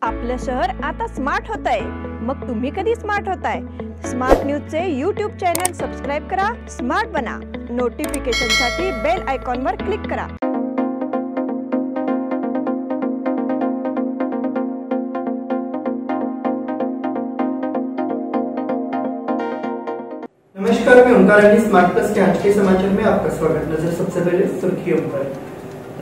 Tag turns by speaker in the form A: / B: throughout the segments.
A: आपलं शहर आता स्मार्ट होत आहे। मग तुम्ही कधी स्मार्ट होताय? स्मार्ट न्यूजचे यूट्यूब चॅनल सबस्क्राइब करा, स्मार्ट बना। नोटिफिकेशनसाठी बेल आयकॉनवर क्लिक करा।
B: नमस्कार, मैं ओंकार अली। स्मार्ट प्लस के आज के समाचार में आपका स्वागत। नजर सबसे पहले सुर्खियों पर।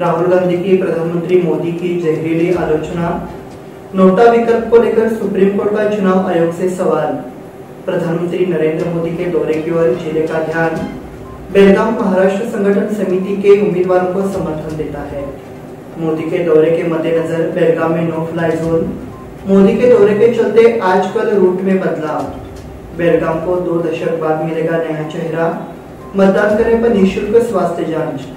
B: राहुल गांधी की प्रधानमंत्री मोदी की जहरीली आलोचना, नोटा विकल्प को लेकर सुप्रीम कोर्ट का चुनाव आयोग से सवाल, प्रधानमंत्री नरेंद्र मोदी के दौरे की ओर जिले का ध्यान, बेलगाम महाराष्ट्र संगठन समिति के उम्मीदवारों को समर्थन देता है। मोदी के दौरे के मद्देनजर बेलगाम में नो फ्लाई जोन, मोदी के दौरे के चलते आज कल रूट में बदलाव, बेलगाम को 2 दशक बाद मिलेगा नया चेहरा, मतदान करने पर निःशुल्क स्वास्थ्य जांच।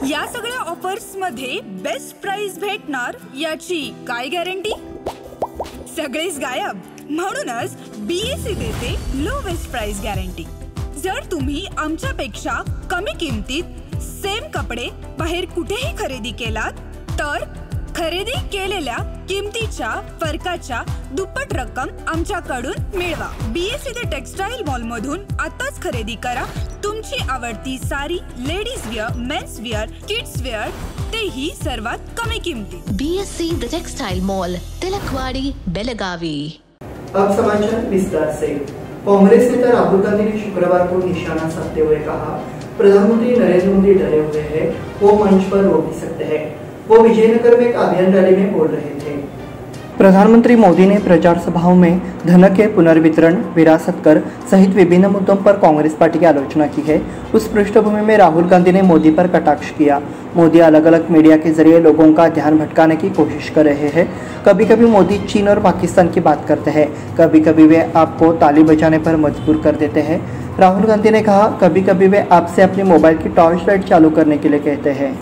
C: या सगळ्या ऑफर्स मध्ये बेस्ट प्राइस भेटणार याची काय गॅरंटी? सगळेच गायब। म्हणूनच बीएससी देते लोवेस्ट प्राइस गॅरंटी। जर तुम्ही आमच्यापेक्षा कमी किमतीत सेम कपडे बाहेर कुठेही खरेदी केलात तर खरेदी केलेल्या किमतीच्या फरकाच्या दुप्पट रक्कम आमच्याकडून मिळवा। बीएससी द टेक्सटाईल मॉल मधून आताच खरेदी करा तुमची आवडती sari, ladies wear, men's wear, kids wear, तेही सर्वात कमी किमतीत।
D: BSC the textile mall, Tilakwadi, Belagavi.
B: अब समाचार विस्तार से। कांग्रेस नेता राहुल गांधी ने शुक्रवार को निशाना साधते हुए कहा, प्रधानमंत्री नरेंद्र मोदी डरे हुए हैं, वो मंच पर रो भी सकते हैं। वो विजयनगर में एक अभियान रैली में बोल रहे थे। प्रधानमंत्री मोदी ने प्रचार सभाओं में धन के पुनर्वितरण, विरासत कर सहित विभिन्न मुद्दों पर कांग्रेस पार्टी की आलोचना की है। उस पृष्ठभूमि में राहुल गांधी ने मोदी पर कटाक्ष किया। मोदी अलग अलग मीडिया के जरिए लोगों का ध्यान भटकाने की कोशिश कर रहे हैं। कभी कभी मोदी चीन और पाकिस्तान की बात करते हैं, कभी कभी वे आपको ताली बजाने पर मजबूर कर देते हैं। राहुल गांधी ने कहा, कभी कभी वे आपसे अपने मोबाइल की टॉर्च लाइट चालू करने के लिए कहते हैं।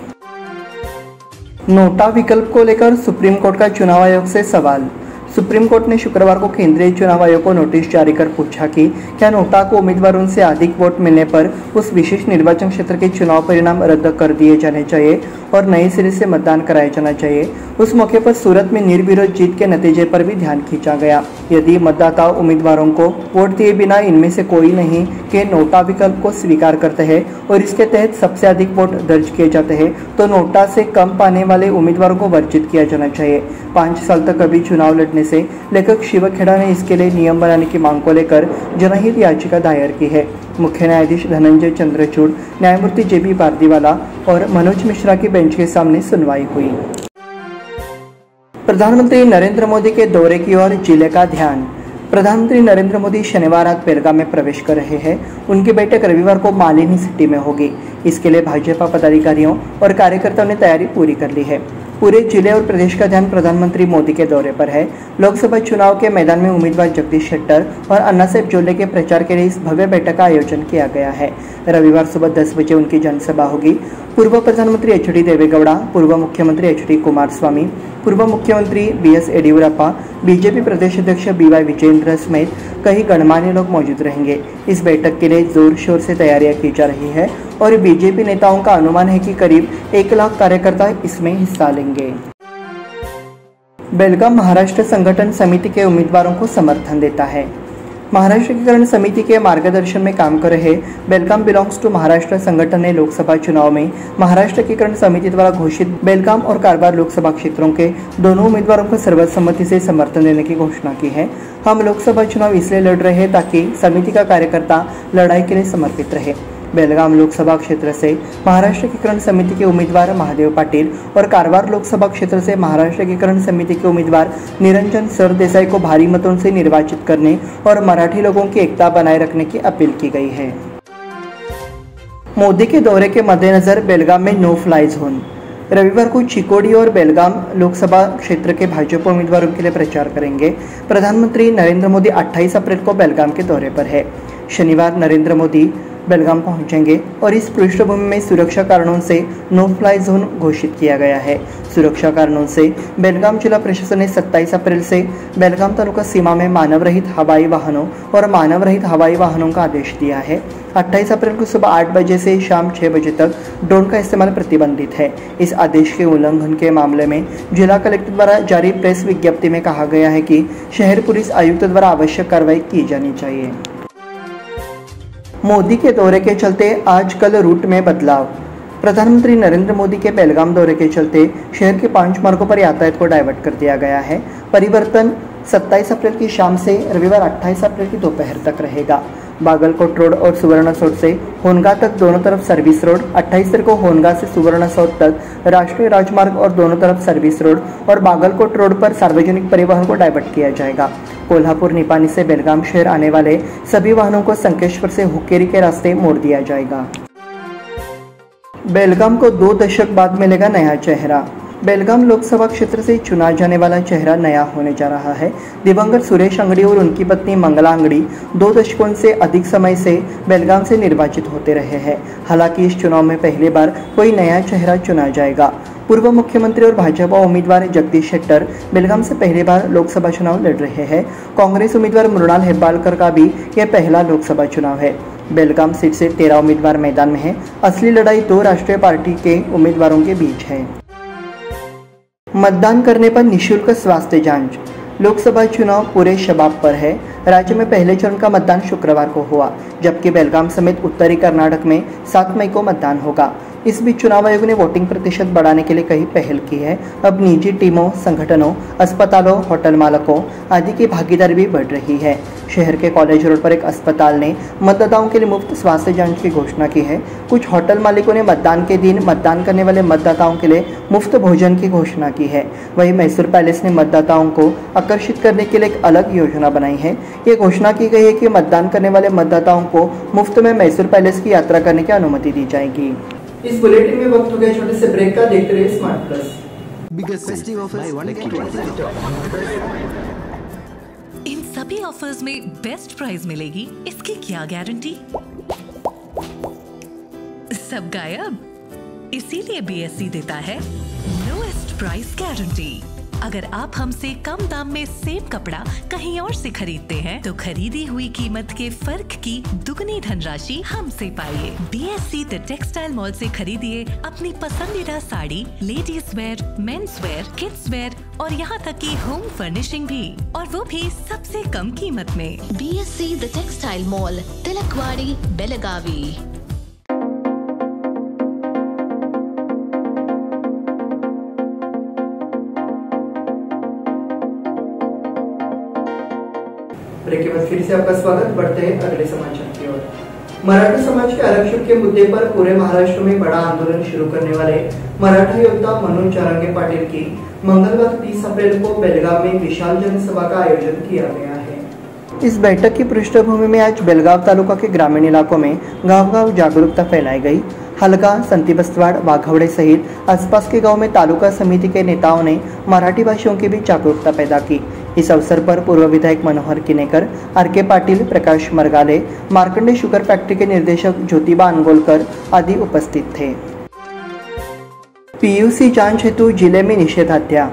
B: नोटा विकल्प को लेकर सुप्रीम कोर्ट का चुनाव आयोग से सवाल। सुप्रीम कोर्ट ने शुक्रवार को केंद्रीय चुनाव आयोग को नोटिस जारी कर पूछा कि क्या नोटा को उम्मीदवारों से अधिक वोट मिलने पर उस विशेष निर्वाचन क्षेत्र के चुनाव परिणाम रद्द कर दिए जाने चाहिए और नए सिरे से मतदान कराया जाना चाहिए। उस मौके पर सूरत में निर्विरोध जीत के नतीजे पर भी ध्यान खींचा गया। यदि मतदाता उम्मीदवारों को वोट दिए बिना इनमें से कोई नहीं के नोटा विकल्प को स्वीकार करते हैं और इसके तहत सबसे अधिक वोट दर्ज किए जाते हैं तो नोटा से कम पाने वाले उम्मीदवारों को वर्जित किया जाना चाहिए। 5 साल तक कभी चुनाव लड़ने से लेखक शिवखेड़ा ने इसके लिए नियम बनाने की मांग को लेकर जनहित याचिका दायर की है। मुख्य न्यायाधीश धनंजय चंद्रचूड़, न्यायमूर्ति जेबी पारदीवाला और मनोज मिश्रा की बेंच के सामने सुनवाई हुई। प्रधानमंत्री नरेंद्र मोदी के दौरे की ओर जिले का ध्यान। प्रधानमंत्री नरेंद्र मोदी शनिवार रात बेलगाम में प्रवेश कर रहे हैं। उनकी बैठक रविवार को मालिनी सिटी में होगी। इसके लिए भाजपा पदाधिकारियों और कार्यकर्ताओं ने तैयारी पूरी कर ली है। पूरे जिले और प्रदेश का ध्यान प्रधानमंत्री मोदी के दौरे पर है। लोकसभा चुनाव के मैदान में उम्मीदवार जगदीश शेट्टर और अन्ना साहब जोल्ले के प्रचार के लिए इस भव्य बैठक का आयोजन किया गया है। रविवार सुबह 10 बजे उनकी जनसभा होगी। पूर्व प्रधानमंत्री एच.डी. देवेगौड़ा, पूर्व मुख्यमंत्री एच.डी. कुमारस्वामी, पूर्व मुख्यमंत्री बी.एस. येडियुरप्पा, बीजेपी प्रदेश अध्यक्ष बी.वाई. विजेंद्र समेत कई गणमान्य लोग मौजूद रहेंगे। इस बैठक के लिए जोर शोर से तैयारियां की जा रही है और बीजेपी नेताओं का अनुमान है कि करीब 1 लाख कार्यकर्ता इसमें हिस्सा लेंगे। बेलगाम महाराष्ट्र संगठन समिति के उम्मीदवारों को समर्थन देता है। महाराष्ट्र एकीकरण समिति के मार्गदर्शन में काम कर रहे बेलगाम बिलोंग्स टू महाराष्ट्र संगठन ने लोकसभा चुनाव में महाराष्ट्र एकीकरण समिति द्वारा घोषित बेलगाम और कारवार लोकसभा क्षेत्रों के दोनों उम्मीदवारों को सर्वसम्मति से समर्थन देने की घोषणा की है। हम लोकसभा चुनाव इसलिए लड़ रहे हैं ताकि समिति का कार्यकर्ता लड़ाई के लिए समर्पित रहे। बेलगाम लोकसभा क्षेत्र से महाराष्ट्र एकीकरण समिति के उम्मीदवार महादेव पाटिल और कारवार लोकसभा क्षेत्र से महाराष्ट्र एकीकरण समिति के उम्मीदवार निरंजन सरदेसाई को भारी मतों से निर्वाचित करने और मराठी लोगों की एकता बनाए रखने की अपील की गई है। मोदी के दौरे के मद्देनजर बेलगाम में नो फ्लाई जोन। रविवार को चिकोडी और बेलगाम लोकसभा क्षेत्र के भाजपा उम्मीदवारों के लिए प्रचार करेंगे। प्रधानमंत्री नरेंद्र मोदी 28 अप्रैल को बेलगाम के दौरे पर है। शनिवार नरेंद्र मोदी बेलगाम पहुंचेंगे और इस पृष्ठभूमि में सुरक्षा कारणों से नो फ्लाई जोन घोषित किया गया है। सुरक्षा कारणों से बेलगाम जिला प्रशासन ने 27 अप्रैल से बेलगाम तालुका सीमा में मानव रहित हवाई वाहनों और मानव रहित हवाई वाहनों का आदेश दिया है। 28 अप्रैल को सुबह 8 बजे से शाम 6 बजे तक ड्रोन का इस्तेमाल प्रतिबंधित है। इस आदेश के उल्लंघन के मामले में जिला कलेक्टर द्वारा जारी प्रेस विज्ञप्ति में कहा गया है कि शहर पुलिस आयुक्त द्वारा आवश्यक कार्रवाई की जानी चाहिए। मोदी के दौरे के चलते आज कल रूट में बदलाव। प्रधानमंत्री नरेंद्र मोदी के बेलगाम दौरे के चलते शहर के 5 मार्गों पर यातायात को डाइवर्ट कर दिया गया है। परिवर्तन 27 अप्रैल की शाम से रविवार 28 अप्रैल की दोपहर तक रहेगा। बागलकोट रोड और सुवर्ण सौध से होनगा तक दोनों तरफ सर्विस रोड, 28 तारीख को होनगा से सुवर्ण सौध तक राष्ट्रीय राजमार्ग और दोनों तरफ सर्विस रोड और बागलकोट रोड पर सार्वजनिक परिवहन को डाइवर्ट किया जाएगा। कोल्हापुर निपानी से बेलगाम शहर आने वाले सभी वाहनों को संकेश्वर से हुक्केरी के रास्ते मोड़ दिया जाएगा। बेलगाम को 2 दशक बाद मिलेगा नया चेहरा। बेलगाम लोकसभा क्षेत्र से चुना जाने वाला चेहरा नया होने जा रहा है। दिवंगत सुरेश अंगड़ी और उनकी पत्नी मंगला अंगड़ी 2 दशकों से अधिक समय से बेलगाम से निर्वाचित होते रहे हैं। हालांकि इस चुनाव में पहली बार कोई नया चेहरा चुना जाएगा। पूर्व मुख्यमंत्री और भाजपा उम्मीदवार जगदीश शेट्टर बेलगाम से पहली बार लोकसभा चुनाव लड़ रहे हैं। कांग्रेस उम्मीदवार मृणाल हेब्बाळकर का भी यह पहला लोकसभा चुनाव है। बेलगाम सीट से 13 उम्मीदवार मैदान में हैं। असली लड़ाई 2 राष्ट्रीय पार्टी के उम्मीदवारों के बीच है। मतदान करने पर निःशुल्क स्वास्थ्य जांच। लोकसभा चुनाव पूरे शबाब पर है। राज्य में पहले चरण का मतदान शुक्रवार को हुआ, जबकि बेलगाम समेत उत्तरी कर्नाटक में 7 मई को मतदान होगा। इस बीच चुनाव आयोग ने वोटिंग प्रतिशत बढ़ाने के लिए कई पहल की है। अब निजी टीमों, संगठनों, अस्पतालों, होटल मालकों आदि की भागीदारी भी बढ़ रही है। शहर के कॉलेज रोड पर एक अस्पताल ने मतदाताओं के लिए मुफ्त स्वास्थ्य जांच की घोषणा की है। कुछ होटल मालिकों ने मतदान के दिन मतदान करने वाले मतदाताओं के लिए मुफ्त भोजन की घोषणा की है। वहीं मैसूर पैलेस ने मतदाताओं को आकर्षित करने के लिए एक अलग योजना बनाई है। ये घोषणा की गई है कि मतदान करने वाले मतदाताओं को मुफ्त में मैसूर पैलेस की यात्रा करने की अनुमति दी जाएगी। इस बुलेटिन में वक्त हो गया छोटे से ब्रेक का। देखते रहिए स्मार्ट प्लस।
D: इन सभी ऑफर्स में बेस्ट प्राइस मिलेगी, इसकी क्या गारंटी? सब गायब, इसीलिए BSC देता है लोएस्ट प्राइस गारंटी। अगर आप हमसे कम दाम में सेम कपड़ा कहीं और से खरीदते हैं तो खरीदी हुई कीमत के फर्क की दुगनी धनराशि हमसे पाइए। BSC द टेक्सटाइल मॉल से खरीदिए अपनी पसंदीदा sari, ladies wear, men's wear, kids where और यहाँ तक की होम फर्निशिंग भी, और वो भी सबसे कम कीमत में।
E: BSC the textile mall, Tilakwadi, Belagavi.
B: Break के बाद फिर से आपका स्वागत। बढ़ते हैं अगले समाचार की ओर। मराठा समाज के आरक्षण के मुद्दे पर पूरे महाराष्ट्र में बड़ा आंदोलन शुरू करने वाले मराठा योद्धा मनोज जारंगे पाटिल की मंगलवार 30 अप्रैल को बेलगाव में विशाल जनसभा का आयोजन किया गया है। इस बैठक की पृष्ठभूमि में आज बेलगाव तालुका के ग्रामीण इलाकों में गांव-गांव जागरूकता फैलाई गई। हलगा, संती बस्तवाड़, वाघवड़े सहित आसपास के गांव में तालुका समिति के नेताओं ने मराठी भाषियों की भी जागरूकता पैदा की। इस अवसर पर पूर्व विधायक मनोहर किनेकर, RK पाटिल, प्रकाश मरगाले, मार्कंडे शुगर फैक्ट्री के निर्देशक ज्योतिबा अनगोलकर आदि उपस्थित थे। PUC जांच हेतु जिले में निषेधाज्ञा।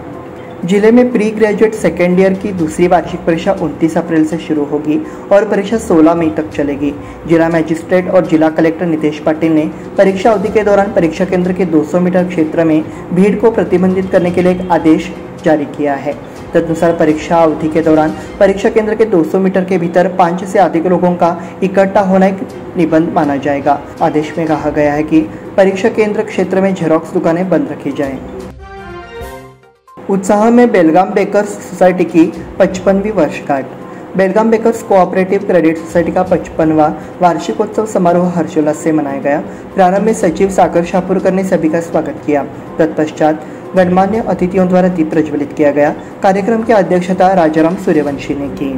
B: जिले में प्री ग्रेजुएट सेकेंड ईयर की दूसरी वार्षिक परीक्षा 29 अप्रैल से शुरू होगी और परीक्षा 16 मई तक चलेगी। जिला मजिस्ट्रेट और जिला कलेक्टर नितेश पाटिल ने परीक्षा अवधि के दौरान परीक्षा केंद्र के 200 मीटर क्षेत्र में भीड़ को प्रतिबंधित करने के लिए एक आदेश जारी किया है। तदनुसार परीक्षा अवधि के दौरान परीक्षा केंद्र के 200 मीटर के भीतर 5 से अधिक लोगों का इकट्ठा होना एक निबंध माना जाएगा। आदेश में कहा गया है कि परीक्षा केंद्र क्षेत्र में जेरोक्स दुकानें बंद रखी जाएं। उत्साह में बेलगाम बेकर्स सोसाइटी की 55वीं वर्षगांठ। बेलगाम बेकर्स कोऑपरेटिव क्रेडिट सोसाइटी का 55वां वार्षिकोत्सव समारोह हर्षोल्लास से मनाया गया। प्रारंभ में सचिव सागर शाहपुरकर ने सभी का स्वागत किया। तत्पश्चात गणमान्य अतिथियों द्वारा दीप प्रज्वलित किया गया। कार्यक्रम की अध्यक्षता राजाराम सूर्यवंशी ने की।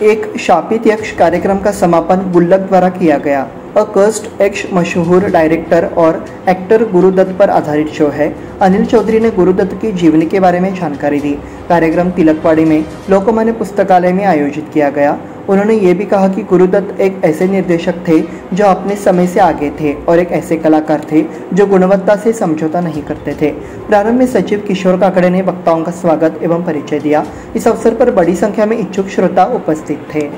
B: एक शापित यक्ष कार्यक्रम का समापन गुल्लक द्वारा किया गया। अ कर्स्ड यक्ष मशहूर डायरेक्टर और एक्टर गुरुदत्त पर आधारित शो है। अनिल चौधरी ने गुरुदत्त की जीवनी के बारे में जानकारी दी। कार्यक्रम तिलकवाड़ी में लोकमान्य पुस्तकालय में आयोजित किया गया। उन्होंने ये भी कहा कि गुरुदत्त एक ऐसे निर्देशक थे जो अपने समय से आगे थे और एक ऐसे कलाकार थे जो गुणवत्ता से समझौता नहीं करते थे। प्रारंभ में सचिव किशोर काकड़े ने वक्ताओं का स्वागत एवं परिचय दिया। इस अवसर पर बड़ी संख्या में इच्छुक श्रोता उपस्थित थे।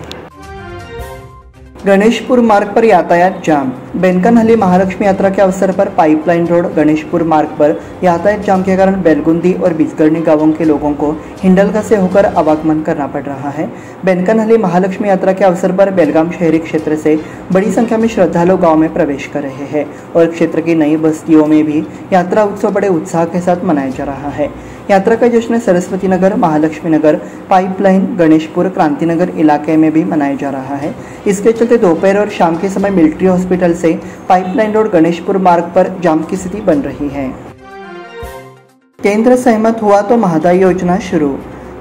B: गणेशपुर मार्ग पर यातायात जाम। बेनकनहली महालक्ष्मी यात्रा के अवसर पर पाइपलाइन रोड गणेशपुर मार्ग पर यातायात जाम के कारण बेलगुंदी और बिजगर्णी गांवों के लोगों को हिंडलगा से होकर आवागमन करना पड़ रहा है। बेनकनहली महालक्ष्मी यात्रा के अवसर पर बेलगाम शहरी क्षेत्र से बड़ी संख्या में श्रद्धालु गांव में प्रवेश कर रहे हैं और क्षेत्र की नई बस्तियों में भी यात्रा उत्सव बड़े उत्साह के साथ मनाया जा रहा है। यात्रा का जश्न सरस्वती नगर, महालक्ष्मी नगर, पाइपलाइन, गणेशपुर, क्रांतिनगर इलाके में भी मनाया जा रहा है। इसके चलते दोपहर और शाम के समय मिलिट्री हॉस्पिटल से पाइपलाइन रोड गणेशपुर मार्ग पर जाम की स्थिति बन रही है। केंद्र सहमत हुआ तो महादाई योजना शुरू।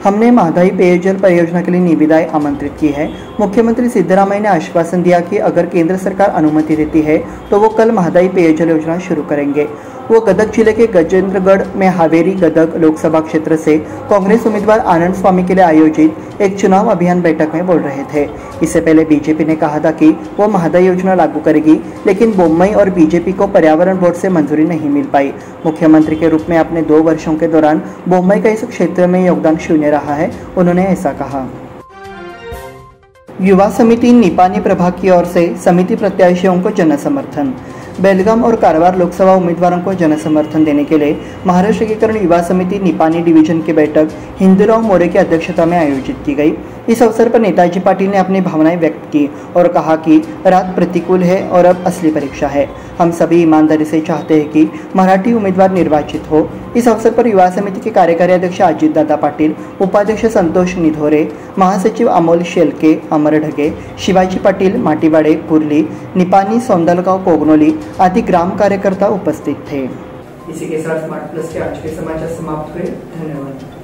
B: हमने महादाई पेयजल परियोजना के लिए निविदाएं आमंत्रित की है। मुख्यमंत्री सिद्धरामैया ने आश्वासन दिया कि अगर केंद्र सरकार अनुमति देती है तो वो कल महादाई पेयजल योजना शुरू करेंगे। वो गदग जिले के गजेंद्रगढ़ में हावेरी गदग लोकसभा क्षेत्र से कांग्रेस उम्मीदवार आनंद स्वामी के लिए आयोजित एक चुनाव अभियान बैठक में बोल रहे थे। इससे पहले बीजेपी ने कहा था कि वो महादाई योजना लागू करेगी, लेकिन बोम्मई और बीजेपी को पर्यावरण बोर्ड से मंजूरी नहीं मिल पाई। मुख्यमंत्री के रूप में अपने 2 वर्षों के दौरान बोम्मई का इस क्षेत्र में योगदान शून्य रहा है, उन्होंने ऐसा कहा। युवा समिति निपानी प्रभाग की ओर से समिति प्रत्याशियों को जनसमर्थन। बेलगाम और कारवार लोकसभा उम्मीदवारों को जनसमर्थन देने के लिए महाराष्ट्र एकीकरण युवा समिति निपानी डिवीजन की बैठक हिंदूराव मोरे की अध्यक्षता में आयोजित की गई। इस अवसर पर नेताजी पाटिल ने अपनी भावनाएं व्यक्त की और कहा कि रात प्रतिकूल है और अब असली परीक्षा है। हम सभी ईमानदारी से चाहते हैं कि मराठी उम्मीदवार निर्वाचित हो। इस अवसर पर युवा समिति के कार्यकारी अध्यक्ष अजित दादा पाटिल, उपाध्यक्ष संतोष निधोरे, महासचिव अमोल शेलके, अमर ढगे, शिवाजी पाटिल, माटीवाड़े, कुर्ली, निपानी, सौंदलगांव, कोगनोली आदि ग्राम कार्यकर्ता उपस्थित थे। इसी के साथ स्मार्ट प्लस के आज के समाचार समाप्त हुए। धन्यवाद।